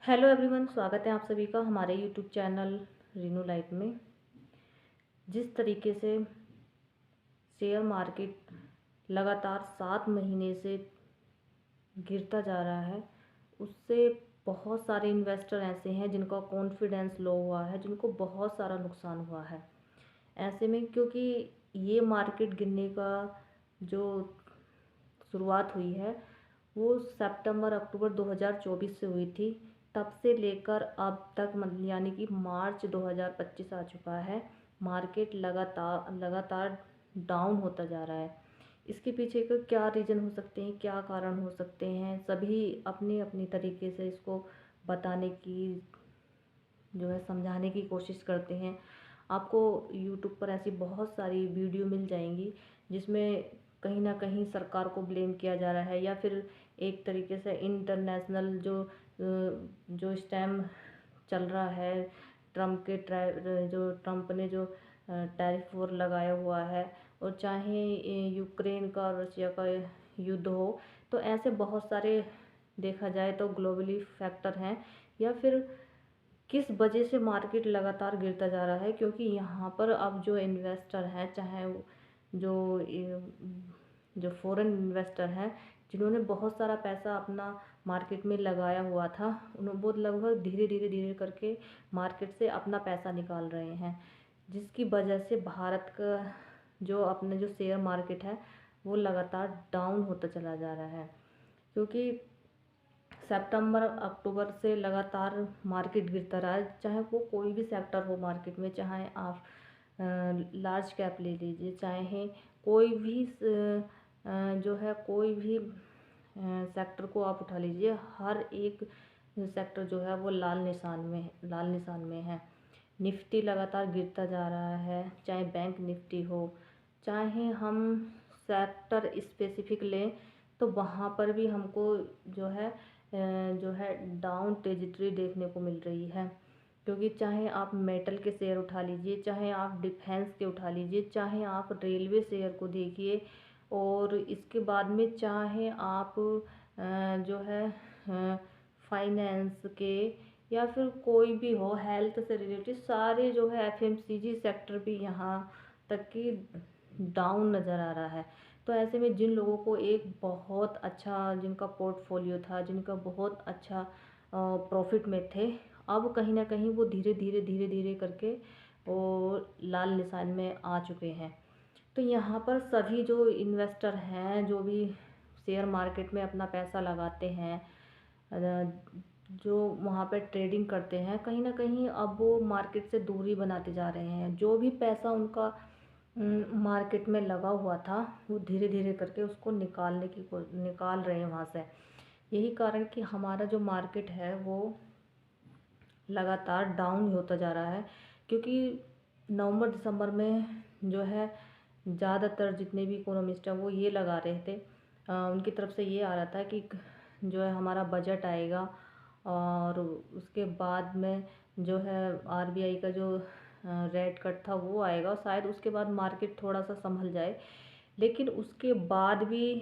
Hello everyone, स्वागत है आप सभी का हमारे यूट्यूब चैनल रीनू लाइफ में। जिस तरीके से शेयर मार्केट लगातार 7 महीने से गिरता जा रहा है, उससे बहुत सारे इन्वेस्टर ऐसे हैं जिनका कॉन्फिडेंस लो हुआ है, जिनको बहुत सारा नुकसान हुआ है। ऐसे में क्योंकि ये मार्केट गिरने का जो शुरुआत हुई है वो सितंबर अक्टूबर 2024 से हुई थी। तब से लेकर अब तक यानी कि मार्च 2025 आ चुका है। मार्केट लगातार लगातार डाउन होता जा रहा है। इसके पीछे का क्या रीज़न हो सकते हैं, क्या कारण हो सकते हैं, सभी अपनी अपनी तरीके से इसको बताने की जो है समझाने की कोशिश करते हैं। आपको यूट्यूब पर ऐसी बहुत सारी वीडियो मिल जाएंगी जिसमें कहीं ना कहीं सरकार को ब्लेम किया जा रहा है, या फिर एक तरीके से इंटरनेशनल जो इस टाइम चल रहा है, जो ट्रम्प ने जो टैरिफ वॉर लगाया हुआ है, और चाहे यूक्रेन का और रशिया का युद्ध हो, तो ऐसे बहुत सारे देखा जाए तो ग्लोबली फैक्टर हैं। या फिर किस वजह से मार्केट लगातार गिरता जा रहा है, क्योंकि यहाँ पर अब जो इन्वेस्टर हैं, चाहे जो जो फॉरेन इन्वेस्टर हैं, जिन्होंने बहुत सारा पैसा अपना मार्केट में लगाया हुआ था, उन्होंने बहुत लगभग धीरे धीरे धीरे करके मार्केट से अपना पैसा निकाल रहे हैं, जिसकी वजह से भारत का जो अपने जो शेयर मार्केट है वो लगातार डाउन होता चला जा रहा है। क्योंकि सितंबर अक्टूबर से लगातार मार्केट गिरता रहा है, चाहे वो कोई भी सेक्टर हो मार्केट में, चाहे आप लार्ज कैप ले लीजिए, चाहे कोई भी जो है कोई भी सेक्टर को आप उठा लीजिए, हर एक सेक्टर जो है वो लाल निशान में है। निफ्टी लगातार गिरता जा रहा है, चाहे बैंक निफ्टी हो, चाहे हम सेक्टर स्पेसिफिक लें तो वहाँ पर भी हमको जो है डाउन ट्रेजेक्टरी देखने को मिल रही है। क्योंकि चाहे आप मेटल के शेयर उठा लीजिए, चाहे आप डिफेंस के उठा लीजिए, चाहे आप रेलवे शेयर को देखिए, और इसके बाद में चाहे आप जो है फाइनेंस के, या फिर कोई भी हो हेल्थ से रिलेटेड, सारे जो है एफएमसीजी सेक्टर भी यहाँ तक कि डाउन नज़र आ रहा है। तो ऐसे में जिन लोगों को एक बहुत अच्छा जिनका पोर्टफोलियो था, जिनका बहुत अच्छा प्रॉफिट में थे, अब कहीं ना कहीं वो धीरे धीरे धीरे धीरे करके वो लाल निशान में आ चुके हैं। तो यहाँ पर सभी जो इन्वेस्टर हैं, जो भी शेयर मार्केट में अपना पैसा लगाते हैं, जो वहाँ पर ट्रेडिंग करते हैं, कहीं ना कहीं अब वो मार्केट से दूरी बनाते जा रहे हैं। जो भी पैसा उनका मार्केट में लगा हुआ था वो धीरे धीरे करके उसको निकाल रहे हैं वहाँ से। यही कारण कि हमारा जो मार्केट है वो लगातार डाउन ही होता जा रहा है। क्योंकि नवंबर दिसंबर में जो है ज़्यादातर जितने भी इकोनॉमिस्ट हैं वो ये लगा रहे थे, उनकी तरफ से ये आ रहा था कि जो है हमारा बजट आएगा, और उसके बाद में जो है आरबीआई का जो रेट कट था वो आएगा, और शायद उसके बाद मार्केट थोड़ा सा संभल जाए। लेकिन उसके बाद भी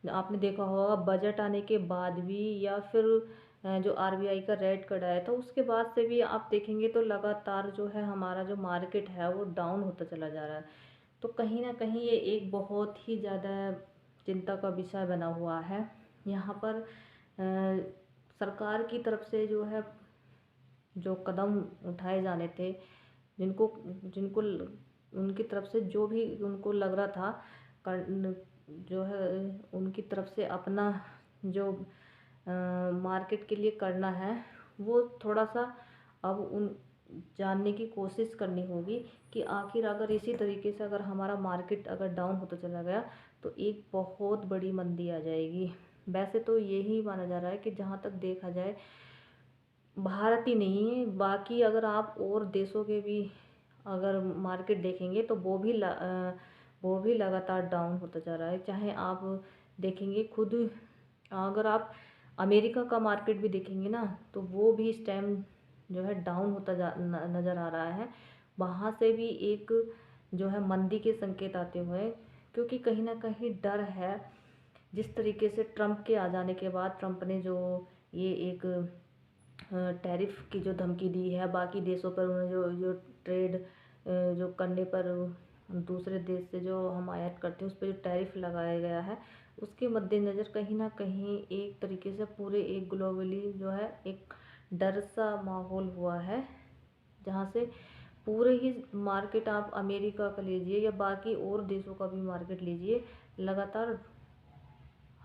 आपने देखा होगा बजट आने के बाद भी, या फिर जो आरबीआई का रेट कट आया था उसके बाद से भी आप देखेंगे तो लगातार जो है हमारा जो मार्केट है वो डाउन होता चला जा रहा है। तो कहीं ना कहीं ये एक बहुत ही ज़्यादा चिंता का विषय बना हुआ है। यहाँ पर सरकार की तरफ से जो है जो कदम उठाए जाने थे, जिनको जिनको उनकी तरफ से जो भी उनको लग रहा था जो है उनकी तरफ से अपना जो मार्केट के लिए करना है, वो थोड़ा सा अब उन जानने की कोशिश करनी होगी कि आखिर अगर इसी तरीके से अगर हमारा मार्केट अगर डाउन होता चला गया तो एक बहुत बड़ी मंदी आ जाएगी। वैसे तो यही माना जा रहा है कि जहाँ तक देखा जाए भारत ही नहीं, बाकी अगर आप और देशों के भी अगर मार्केट देखेंगे तो वो भी लगातार डाउन होता जा रहा है। चाहे आप देखेंगे खुद, अगर आप अमेरिका का मार्केट भी देखेंगे ना, तो वो भी इस टाइम जो है डाउन होता नज़र आ रहा है। वहाँ से भी एक जो है मंदी के संकेत आते हुए, क्योंकि कहीं ना कहीं डर है। जिस तरीके से ट्रम्प के आ जाने के बाद ट्रम्प ने जो ये एक टैरिफ की जो धमकी दी है, बाकी देशों पर उन्होंने जो जो ट्रेड जो करने पर दूसरे देश से जो हम आयात करते हैं उस पर जो टैरिफ लगाया गया है, उसके मद्देनज़र कहीं ना कहीं एक तरीके से पूरे एक ग्लोबली जो है एक डर सा माहौल हुआ है, जहाँ से पूरे ही मार्केट, आप अमेरिका का लीजिए या बाकी और देशों का भी मार्केट लीजिए, लगातार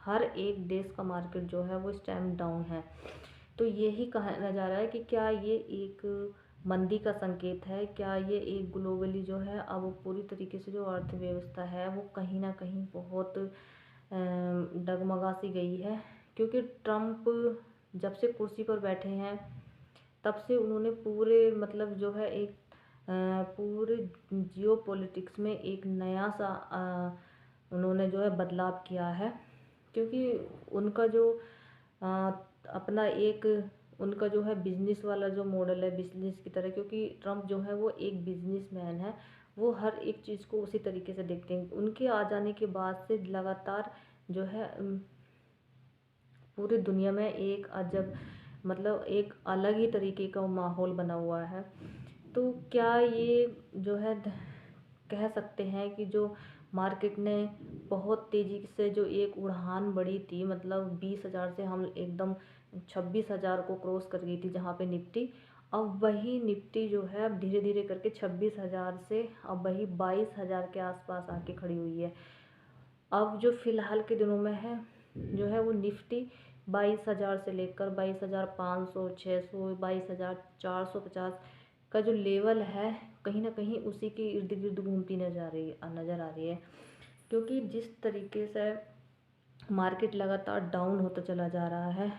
हर एक देश का मार्केट जो है वो इस टाइम डाउन है। तो यही कहा जा रहा है कि क्या ये एक मंदी का संकेत है, क्या ये एक ग्लोबली जो है अब पूरी तरीके से जो अर्थव्यवस्था है वो कहीं ना कहीं बहुत डगमगा सी गई है। क्योंकि ट्रम्प जब से कुर्सी पर बैठे हैं तब से उन्होंने पूरे मतलब जो है एक पूरे जियो पॉलिटिक्स में एक नया सा उन्होंने जो है बदलाव किया है। क्योंकि उनका जो अपना एक उनका जो है बिजनेस वाला जो मॉडल है बिजनेस की तरह, क्योंकि ट्रम्प जो है वो एक बिजनेसमैन है, वो हर एक चीज़ को उसी तरीके से देखते हैं। उनके आ जाने के बाद से लगातार जो है पूरी दुनिया में एक अजब मतलब एक अलग ही तरीके का माहौल बना हुआ है। तो क्या ये जो है कह सकते हैं कि जो मार्केट ने बहुत तेज़ी से जो एक उड़ान बढ़ी थी, मतलब 20,000 से हम एकदम 26,000 को क्रॉस कर गई थी जहाँ पे निफ्टी, अब वही निफ्टी जो है अब धीरे धीरे करके 26,000 से अब वही 22,000 के आसपास आके खड़ी हुई है। अब जो फिलहाल के दिनों में है जो है वो निफ्टी 22,000 से लेकर 22,500, 600, 22,450 का जो लेवल है कहीं ना कहीं उसी के इर्द गिर्द घूमती नज़र आ रही है। क्योंकि जिस तरीके से मार्केट लगातार डाउन होता चला जा रहा है,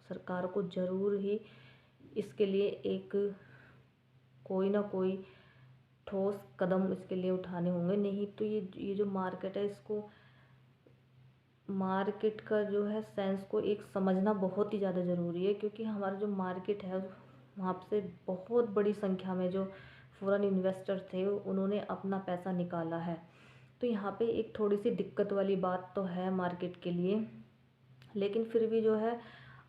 सरकार को ज़रूर ही इसके लिए एक कोई ना कोई ठोस कदम इसके लिए उठाने होंगे। नहीं तो ये जो मार्केट है इसको मार्केट का जो है सेंस को एक समझना बहुत ही ज़्यादा ज़रूरी है। क्योंकि हमारा जो मार्केट है वहाँ से बहुत बड़ी संख्या में जो फॉरेन इन्वेस्टर थे उन्होंने अपना पैसा निकाला है। तो यहाँ पे एक थोड़ी सी दिक्कत वाली बात तो है मार्केट के लिए, लेकिन फिर भी जो है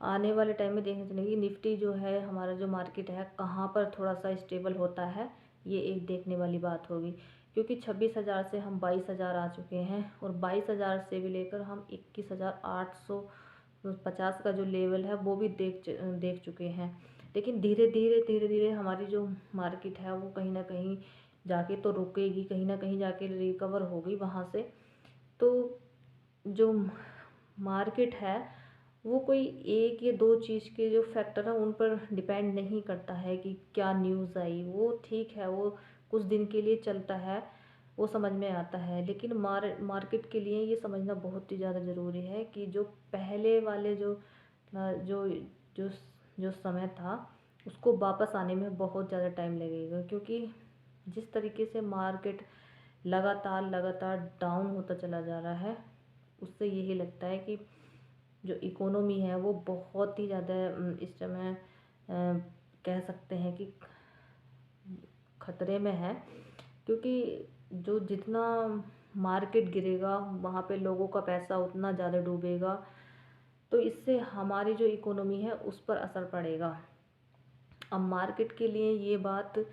आने वाले टाइम में देखने चलेंगे निफ्टी जो है हमारा जो मार्केट है कहाँ पर थोड़ा सा स्टेबल होता है, ये एक देखने वाली बात होगी। क्योंकि 26,000 से हम 22,000 आ चुके हैं और 22,000 से भी लेकर हम 21,850 का जो लेवल है वो भी देख चुके हैं। लेकिन धीरे धीरे हमारी जो मार्केट है वो कहीं ना कहीं जाके तो रुकेगी, कहीं ना कहीं जाके रिकवर होगी वहाँ से। तो जो मार्केट है वो कोई एक या दो चीज़ के जो फैक्टर है उन पर डिपेंड नहीं करता है कि क्या न्यूज़ आई, वो ठीक है, वो कुछ दिन के लिए चलता है, वो समझ में आता है। लेकिन मार्केट के लिए ये समझना बहुत ही ज़्यादा ज़रूरी है कि जो पहले वाले जो जो जो समय था उसको वापस आने में बहुत ज़्यादा टाइम लगेगा। क्योंकि जिस तरीके से मार्केट लगातार लगातार डाउन होता चला जा रहा है उससे यही लगता है कि जो इकोनॉमी है वो बहुत ही ज़्यादा इस समय कह सकते हैं कि खतरे में है। क्योंकि जो जितना मार्केट गिरेगा वहाँ पे लोगों का पैसा उतना ज़्यादा डूबेगा, तो इससे हमारी जो इकोनॉमी है उस पर असर पड़ेगा। अब मार्केट के लिए ये बात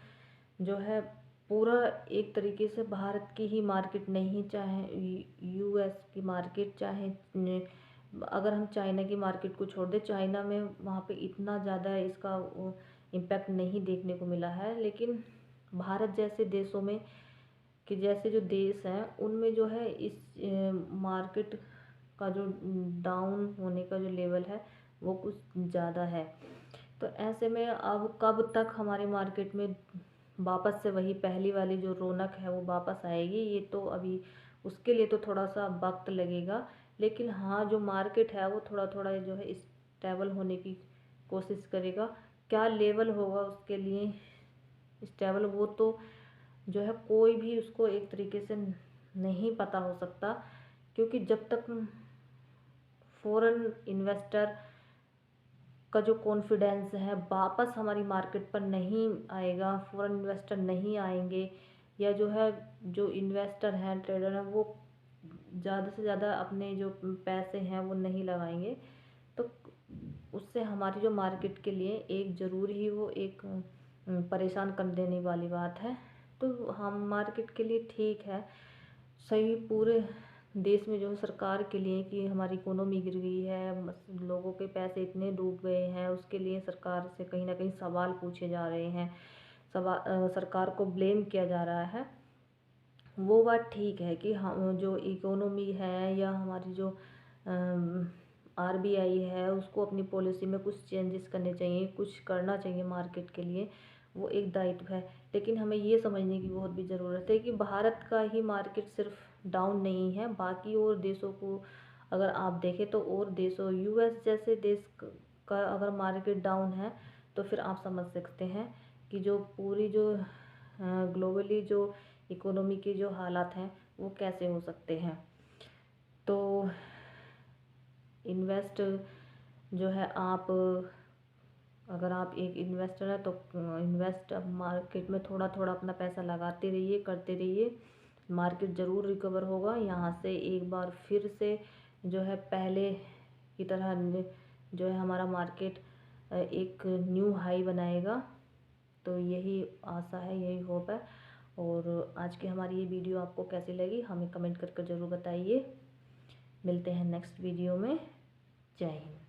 जो है पूरा एक तरीके से भारत की ही मार्केट नहीं, चाहे यूएस की मार्केट, चाहे अगर हम चाइना की मार्केट को छोड़ दें, चाइना में वहाँ पे इतना ज़्यादा इसका इम्पैक्ट नहीं देखने को मिला है। लेकिन भारत जैसे देशों में कि जैसे जो देश हैं उनमें जो है इस मार्केट का जो डाउन होने का जो लेवल है वो कुछ ज़्यादा है। तो ऐसे में अब कब तक हमारे मार्केट में वापस से वही पहली वाली जो रौनक है वो वापस आएगी, ये तो अभी उसके लिए तो थोड़ा सा वक्त लगेगा। लेकिन हाँ जो मार्केट है वो थोड़ा थोड़ा जो है स्टेबल होने की कोशिश करेगा। क्या लेवल होगा उसके लिए स्टेबल, वो तो जो है कोई भी उसको एक तरीके से नहीं पता हो सकता। क्योंकि जब तक फॉरेन इन्वेस्टर का जो कॉन्फिडेंस है वापस हमारी मार्केट पर नहीं आएगा, फॉरेन इन्वेस्टर नहीं आएंगे, या जो है जो इन्वेस्टर हैं ट्रेडर हैं वो ज़्यादा से ज़्यादा अपने जो पैसे हैं वो नहीं लगाएंगे, तो उससे से हमारी जो मार्केट के लिए एक ज़रूर ही वो एक परेशान कर देने वाली बात है। तो हम मार्केट के लिए ठीक है, सही पूरे देश में जो सरकार के लिए कि हमारी इकोनॉमी गिर गई है, लोगों के पैसे इतने डूब गए हैं, उसके लिए सरकार से कहीं ना कहीं सवाल पूछे जा रहे हैं, सरकार को ब्लेम किया जा रहा है। वो बात ठीक है कि हम जो इकोनॉमी है या हमारी जो आरबीआई है उसको अपनी पॉलिसी में कुछ चेंजेस करने चाहिए, कुछ करना चाहिए मार्केट के लिए, वो एक दायित्व है। लेकिन हमें ये समझने की बहुत भी ज़रूरत है कि भारत का ही मार्केट सिर्फ डाउन नहीं है, बाकी और देशों को अगर आप देखें तो और देशों यूएस जैसे देश का अगर मार्केट डाउन है तो फिर आप समझ सकते हैं कि जो पूरी जो ग्लोबली जो इकोनॉमी के जो हालात हैं वो कैसे हो सकते हैं। तो इन्वेस्ट जो है, आप अगर आप एक इन्वेस्टर हैं तो इन्वेस्ट अब मार्केट में थोड़ा थोड़ा अपना पैसा लगाते रहिए, करते रहिए, मार्केट ज़रूर रिकवर होगा। यहाँ से एक बार फिर से जो है पहले की तरह जो है हमारा मार्केट एक न्यू हाई बनाएगा। तो यही आशा है, यही होप है। और आज की हमारी ये वीडियो आपको कैसी लगी हमें कमेंट करके ज़रूर बताइए। मिलते हैं नेक्स्ट वीडियो में। जय हिंद।